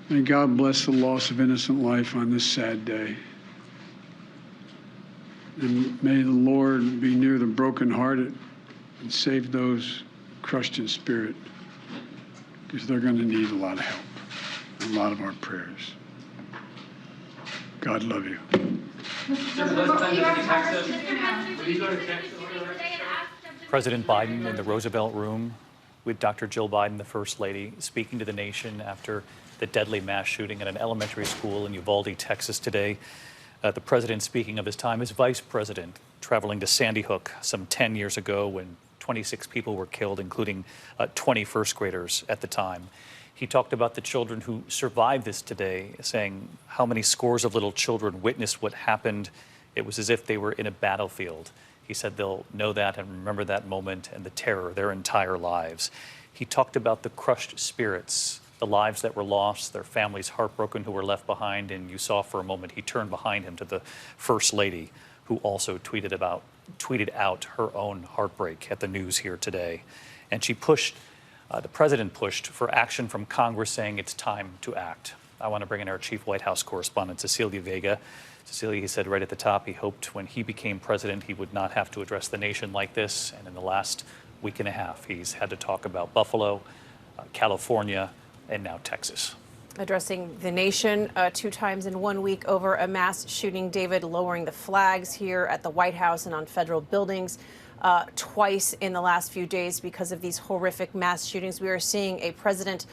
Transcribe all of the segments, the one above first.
May God bless the loss of innocent life on this sad day. And may the Lord be near the brokenhearted and save those crushed in spirit, because they're going to need a lot of help, a lot of our prayers. God love you. President Biden in the Roosevelt Room with Dr. Jill Biden, the First Lady, speaking to the nation after the deadly mass shooting at an elementary school in Uvalde, Texas today. The president speaking of his time as vice president, traveling to Sandy Hook some 10 years ago when 26 people were killed, including 20 first graders at the time. He talked about the children who survived this today, saying how many scores of little children witnessed what happened. It was as if they were in a battlefield. He said they'll know that and remember that moment and the terror their entire lives. He talked about the crushed spirits, the lives that were lost, their families heartbroken who were left behind. And you saw for a moment he turned behind him to the First Lady, who also tweeted out her own heartbreak at the news here today. And she pushed, the president pushed for action from Congress, saying it's time to act. I want to bring in our chief White House correspondent, Cecilia Vega. Cecilia, he said right at the top he hoped when he became president he would not have to address the nation like this. And in the last week and a half, he's had to talk about Buffalo, California, and now Texas. Addressing the nation 2 times in 1 week over a mass shooting, David, lowering the flags here at the White House and on federal buildings twice in the last few days because of these horrific mass shootings. We are seeing a president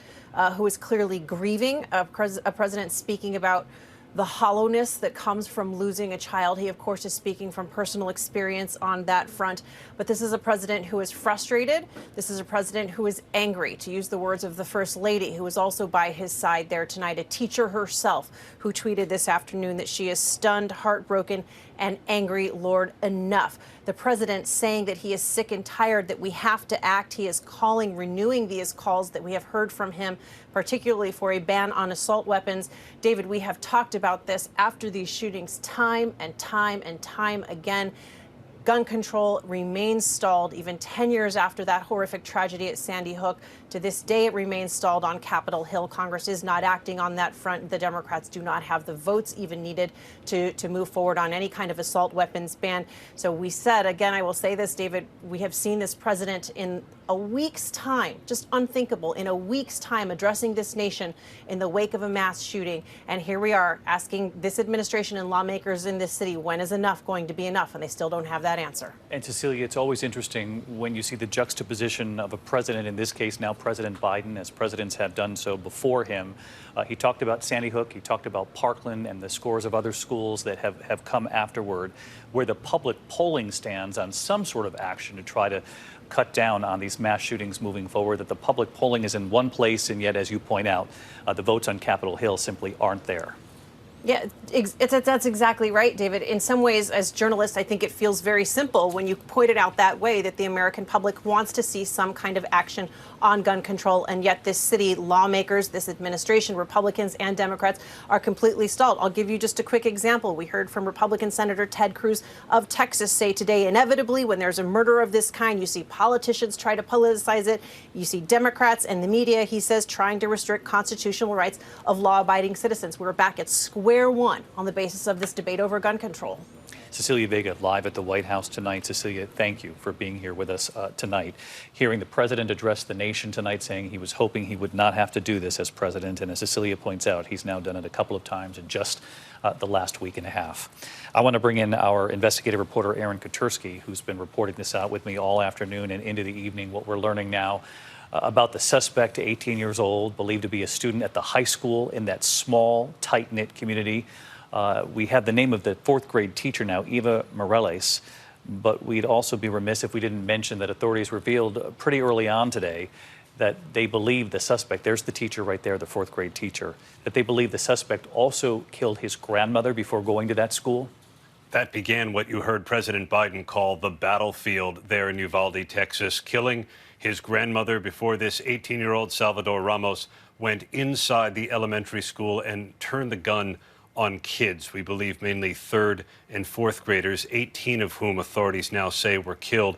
who is clearly grieving, a president speaking about the hollowness that comes from losing a child. He, of course, is speaking from personal experience on that front. But this is a president who is frustrated. This is a president who is angry, to use the words of the First Lady, who is also by his side there tonight, a teacher herself, who tweeted this afternoon that she is stunned, heartbroken, and angry. Lord, enough. The president saying that he is sick and tired, that we have to act. He is calling, renewing these calls that we have heard from him, particularly for a ban on assault weapons. David, we have talked about this after these shootings time and time and time again. Gun control remains stalled even 10 years after that horrific tragedy at Sandy Hook. To this day, it remains stalled on Capitol Hill. Congress is not acting on that front. The Democrats do not have the votes even needed to move forward on any kind of assault weapons ban. So we said, again, I will say this, David, we have seen this president in a week's time, just unthinkable, in a week's time addressing this nation in the wake of a mass shooting. And here we are asking this administration and lawmakers in this city, when is enough going to be enough? And they still don't have that answer. And Cecilia, it's always interesting when you see the juxtaposition of a president, in this case now President Biden, as presidents have done so before him. He talked about Sandy Hook, he talked about Parkland and the scores of other schools that have come afterward, where the public polling stands on some sort of action to try to cut down on these mass shootings moving forward, that the public polling is in one place, and yet, as you point out, the votes on Capitol Hill simply aren't there. Yeah, that's exactly right, David. In some ways, as journalists, I think it feels very simple when you point it out that way, that the American public wants to see some kind of action on gun control, and yet this city, lawmakers, this administration, Republicans and Democrats, are completely stalled. I'll give you just a quick example. We heard from Republican Senator Ted Cruz of Texas say today, inevitably, when there's a murder of this kind, you see politicians try to politicize it. You see Democrats and the media, he says, trying to restrict constitutional rights of law-abiding citizens. We're back at square one on the basis of this debate over gun control. Cecilia Vega, live at the White House tonight. Cecilia, thank you for being here with us tonight. Hearing the president address the nation tonight, saying he was hoping he would not have to do this as president. And as Cecilia points out, he's now done it a couple of times in just the last week and a half. I want to bring in our investigative reporter, Aaron Katersky, who's been reporting this out with me all afternoon and into the evening. What we're learning now about the suspect, 18 years old, believed to be a student at the high school in that small, tight-knit community. We have the name of the 4th grade teacher now, Eva Morales, but we'd also be remiss if we didn't mention that authorities revealed pretty early on today that they believe the suspect, there's the teacher right there, the 4th grade teacher, that they believe the suspect also killed his grandmother before going to that school. That began what you heard President Biden call the battlefield there in Uvalde, Texas, killing his grandmother before this 18-year-old Salvador Ramos went inside the elementary school and turned the gun on kids. We believe mainly 3rd and 4th graders, 18 of whom authorities now say were killed.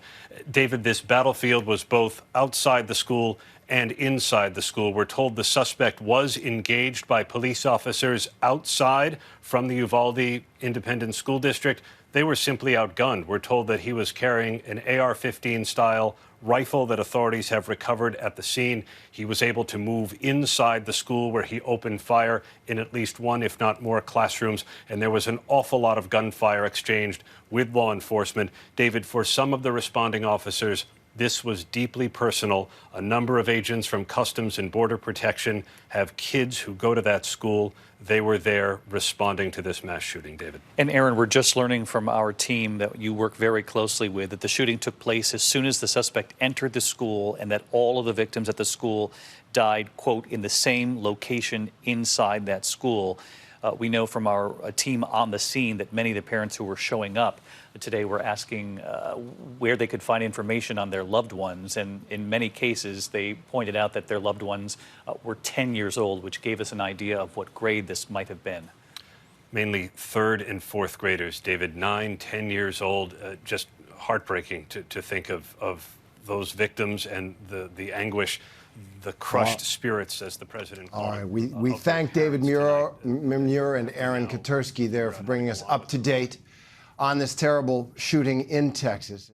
David, this battlefield was both outside the school and inside the school. We're told the suspect was engaged by police officers outside from the Uvalde Independent School District. They were simply outgunned. We're told that he was carrying an AR-15 style rifle that authorities have recovered at the scene. He was able to move inside the school where he opened fire in at least one, if not more, classrooms. And there was an awful lot of gunfire exchanged with law enforcement. David, for some of the responding officers, this was deeply personal. A number of agents from Customs and Border Protection have kids who go to that school. They were there responding to this mass shooting, David. And Aaron, we're just learning from our team that you work very closely with that the shooting took place as soon as the suspect entered the school and that all of the victims at the school died, quote, in the same location inside that school. We know from our team on the scene that many of the parents who were showing up today were asking where they could find information on their loved ones. And in many cases, they pointed out that their loved ones were 10 years old, which gave us an idea of what grade this might have been. Mainly third and fourth graders, David, 9, 10 years old. Just heartbreaking to think of those victims and the anguish, the crushed spirits, as the president called it. All right, we thank David Muir and Aaron Katersky there for bringing us up to date on this terrible shooting in Texas.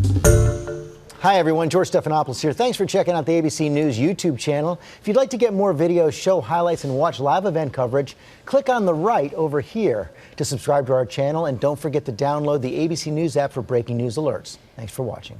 Hi, everyone. George Stephanopoulos here. Thanks for checking out the ABC News YouTube channel. If you'd like to get more videos, show highlights, and watch live event coverage, click on the right over here to subscribe to our channel. And don't forget to download the ABC News app for breaking news alerts. Thanks for watching.